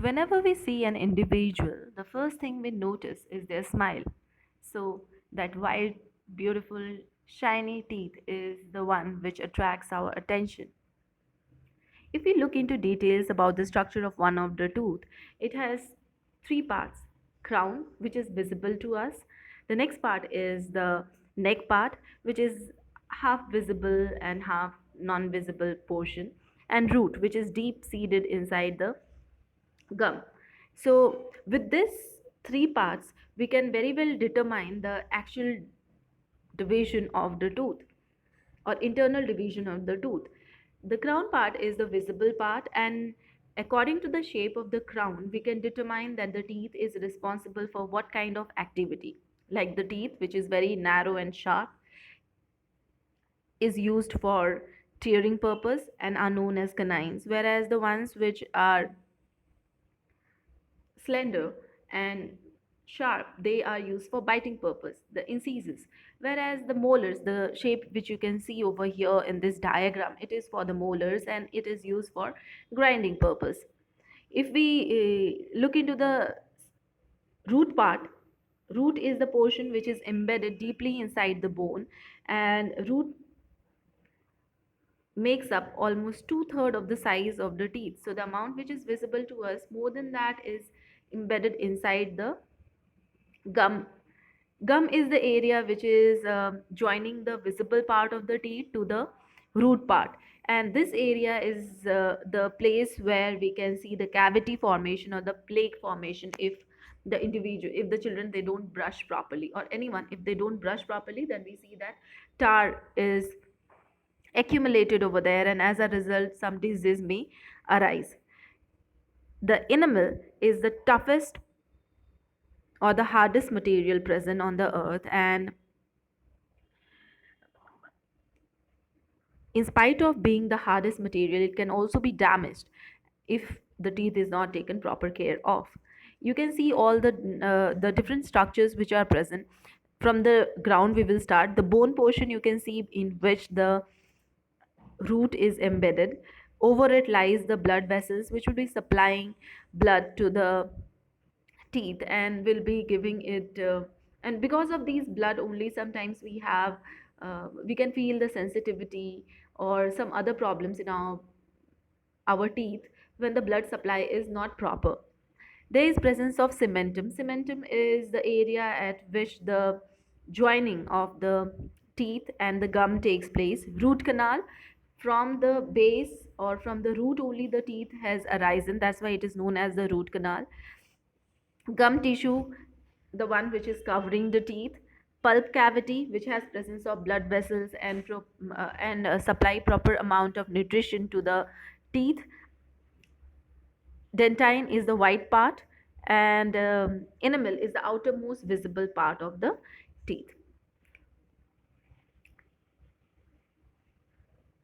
Whenever we see an individual, the first thing we notice is their smile. So, that white, beautiful, shiny teeth is the one which attracts our attention. If we look into details about the structure of one of the tooth, it has three parts: crown, which is visible to us. The next part is the neck part, which is half visible and half non visible portion, and root, which is deep seated inside the gum. So, with this three parts, we can very well determine the actual division of the tooth or internal division of the tooth. The crown part is the visible part, and according to the shape of the crown, we can determine that the teeth is responsible for what kind of activity. Like the teeth, which is very narrow and sharp, is used for tearing purpose and are known as canines, whereas the ones which are slender and sharp, they are used for biting purpose, the incisors, whereas the molars, the shape which you can see over here in this diagram, it is for the molars and it is used for grinding purpose. If we look into the root part, root is the portion which is embedded deeply inside the bone, and root makes up almost two-thirds of the size of the teeth. So the amount which is visible to us, more than that is embedded inside the gum. Gum is the area which is joining the visible part of the teeth to the root part. And this area is the place where we can see the cavity formation or the plaque formation if the individual, if the children, they don't brush properly, or anyone, if they don't brush properly, then we see that tar is accumulated over there, and as a result, some disease may arise. The enamel is the toughest or the hardest material present on the earth, and in spite of being the hardest material, it can also be damaged if the teeth is not taken proper care of. You can see all the different structures which are present. From the ground we will start. The bone portion, you can see, in which the root is embedded. Over it lies the blood vessels which will be supplying blood to the teeth and will be giving it and because of these blood only, sometimes we can feel the sensitivity or some other problems in our teeth when the blood supply is not proper. There is presence of cementum. Cementum is the area at which the joining of the teeth and the gum takes place. Root canal, from the base or from the root only the teeth has arisen, that's why it is known as the root canal. Gum tissue, the one which is covering the teeth. Pulp cavity, which has presence of blood vessels and supply proper amount of nutrition to the teeth. Dentine is the white part, and enamel is the outermost visible part of the teeth.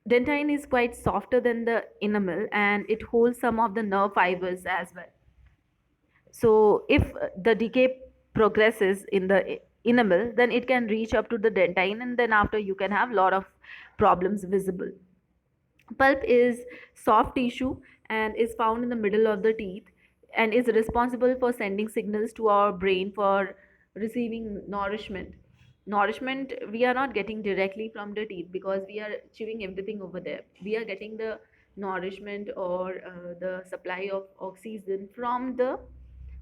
Dentine is quite softer than the enamel, and it holds some of the nerve fibers as well. So if the decay progresses in the enamel, then it can reach up to the dentine, and then after you can have a lot of problems visible. Pulp is soft tissue and is found in the middle of the teeth and is responsible for sending signals to our brain for receiving nourishment. Nourishment we are not getting directly from the teeth because we are chewing everything over there. We are getting the nourishment or the supply of oxygen from the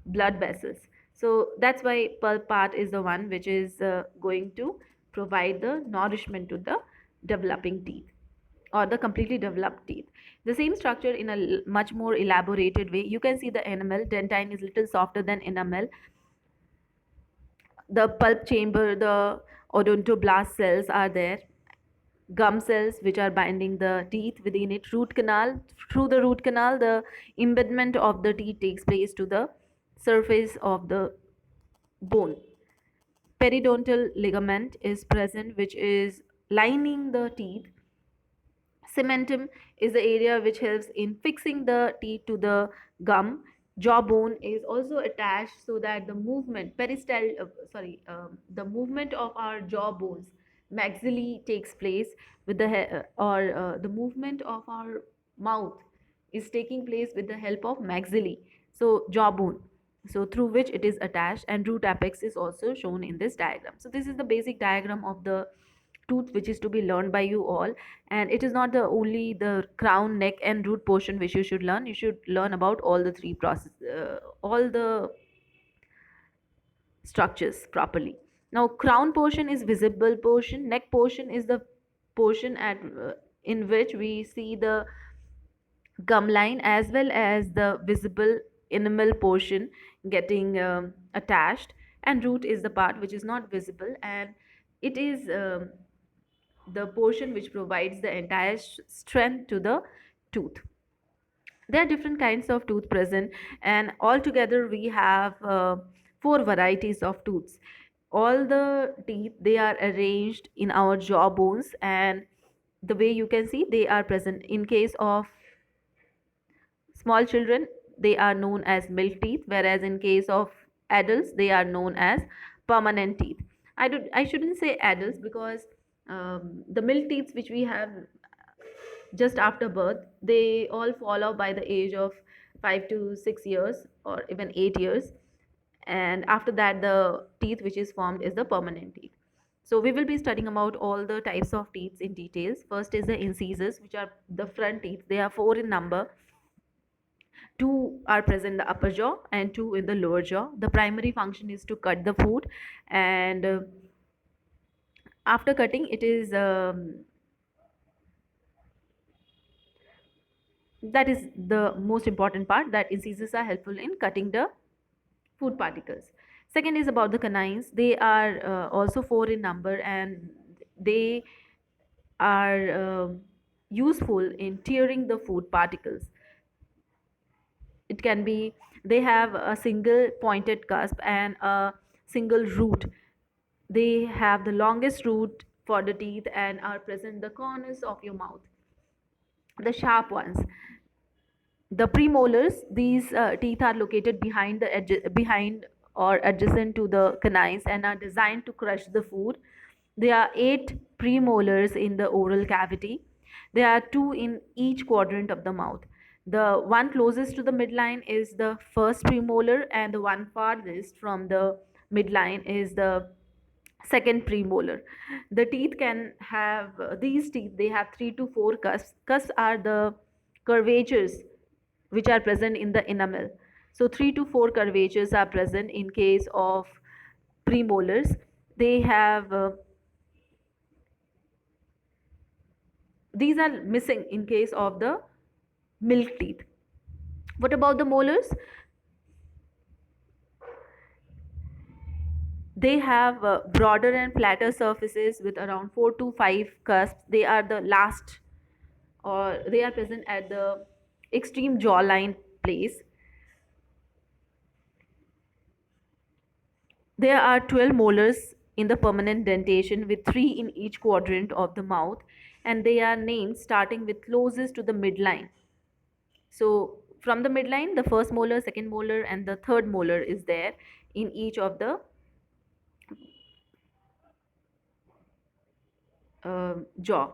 blood vessels. So that's why pulp part is the one which is going to provide the nourishment to the developing teeth or the completely developed teeth. The same structure in a much more elaborated way. You can see the enamel. Dentine is little softer than enamel. The pulp chamber, the odontoblast cells are there. Gum cells which are binding the teeth within it. Root canal. Through the root canal, the embedment of the teeth takes place to the surface of the bone. Periodontal ligament is present, which is lining the teeth. Cementum is the area which helps in fixing the teeth to the gum. Jawbone is also attached so that the movement, the movement of our jaw bones, maxillary takes place with the movement of our mouth is taking place with the help of maxillary. So jawbone, so through which it is attached, and root apex is also shown in this diagram. So this is the basic diagram of the tooth which is to be learned by you all. And it is not the only the crown, neck and root portion which you should learn. You should learn about all the three process, all the structures properly. Now crown portion is visible portion, neck portion is the portion in which we see the gum line as well as the visible enamel portion getting attached, and root is the part which is not visible, and it is the portion which provides the entire strength to the tooth. There are different kinds of tooth present, and altogether we have four varieties of tooths. All the teeth, they are arranged in our jaw bones, and the way you can see, they are present. In case of small children, they are known as milk teeth, whereas in case of adults, they are known as permanent teeth. I shouldn't say adults, because the milk teeth which we have just after birth, they all fall off by the age of 5 to 6 years or even 8 years, and after that the teeth which is formed is the permanent teeth. So we will be studying about all the types of teeth in details. First is the incisors, which are the front teeth. They are four in number. Two are present in the upper jaw and two in the lower jaw. The primary function is to cut the food, and after cutting it is that is the most important part, that incisors are helpful in cutting the food particles. Second is about the canines. They are also four in number, and they are useful in tearing the food particles. It can be, they have a single pointed cusp and a single root. They have the longest root for the teeth and are present in the corners of your mouth. The sharp ones, the premolars, these teeth are located behind the behind or adjacent to the canines and are designed to crush the food. There are 8 premolars in the oral cavity. There are 2 in each quadrant of the mouth. The one closest to the midline is the first premolar, and the one farthest from the midline is the second premolar. The teeth can have these teeth, they have 3 to 4 cusps. Cusps are the curvatures which are present in the enamel. So 3 to 4 curvatures are present in case of premolars. They have these are missing in case of the milk teeth. What about the molars? They have broader and flatter surfaces with around 4 to 5 cusps. They are the last, or they are present at the extreme jawline place. There are 12 molars in the permanent dentation with 3 in each quadrant of the mouth, and they are named starting with closest to the midline. So from the midline, the first molar, second molar, and the third molar is there in each of the jaw.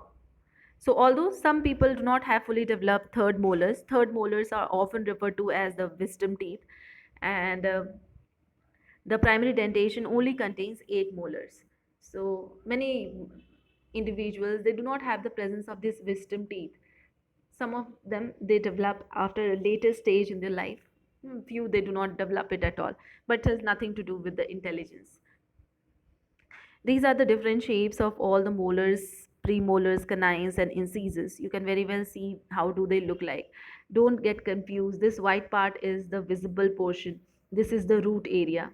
So although some people do not have fully developed third molars are often referred to as the wisdom teeth, and the primary dentation only contains 8 molars. So many individuals, they do not have the presence of this wisdom teeth. Some of them, they develop after a later stage in their life. Few, they do not develop it at all, but it has nothing to do with the intelligence. These are the different shapes of all the molars, premolars, canines, and incisors. You can very well see how do they look like. Don't get confused. This white part is the visible portion. This is the root area.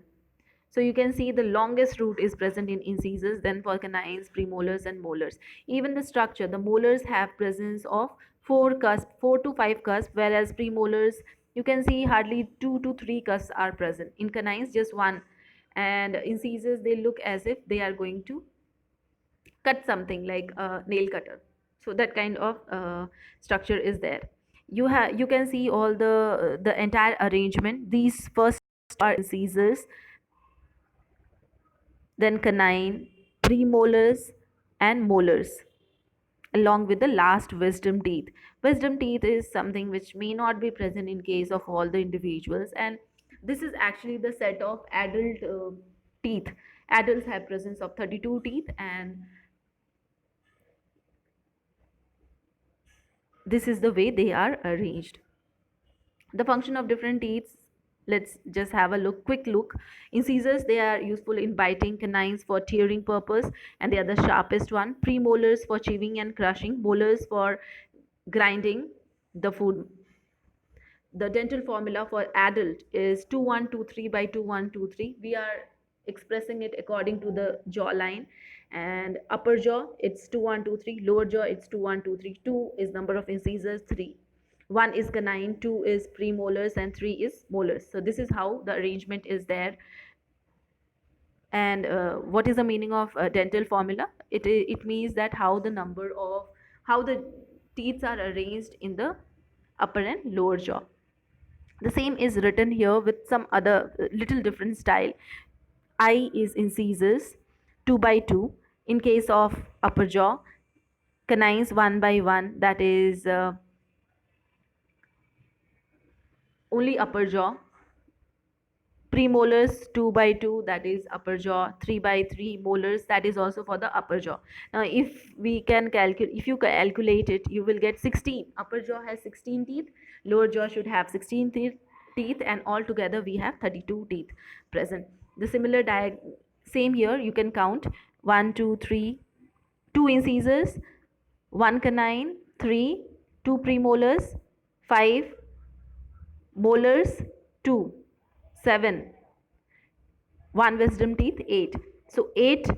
So you can see the longest root is present in incisors, then for canines, premolars, and molars. Even the structure, the molars have presence of 4 to 5 cusps, whereas premolars, you can see hardly 2 to 3 cusps are present. In canines, just one, and incisors, they look as if they are going to cut something like a nail cutter. So that kind of structure is there. You can see all the entire arrangement. These first are incisors, then canine, premolars, and molars. along with the last wisdom teeth. Wisdom teeth is something which may not be present in case of all the individuals, and this is actually the set of adult teeth. Adults have presence of 32 teeth, and this is the way they are arranged. The function of different teeth, let's just have a quick look. Incisors, they are useful in biting, canines for tearing purpose, and they are the sharpest one. Premolars for chewing and crushing, molars for grinding the food. The dental formula for adult is 2123 by 2123. We are expressing it according to the jawline. And upper jaw, it's 2123. Lower jaw, it's 2123. 2 is number of incisors. 3, 1 is canine, 2 is premolars, and 3 is molars. So this is how the arrangement is there. And what is the meaning of dental formula? It means that how the teeth are arranged in the upper and lower jaw. The same is written here with some other little different style. I is incisors 2 by 2 in case of upper jaw. Canines 1 by 1, that is only upper jaw. Premolars 2 by 2, that is upper jaw. 3 by 3 molars, that is also for the upper jaw. Now if you calculate it, you will get 16. Upper jaw has 16 teeth, lower jaw should have 16 teeth, and altogether we have 32 teeth present. The same here, you can count 1 2 3, 2 incisors, 1 canine, 3, 2 premolars, 5 molars, 2, 7, 1 wisdom teeth, 8. So 8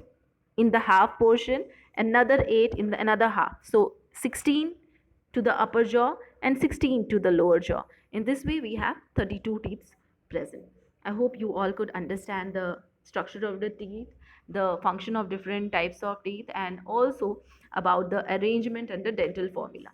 in the half portion, another 8 in the another half. So 16 to the upper jaw and 16 to the lower jaw. In this way, we have 32 teeth present. I hope you all could understand the structure of the teeth, the function of different types of teeth, and also about the arrangement and the dental formula.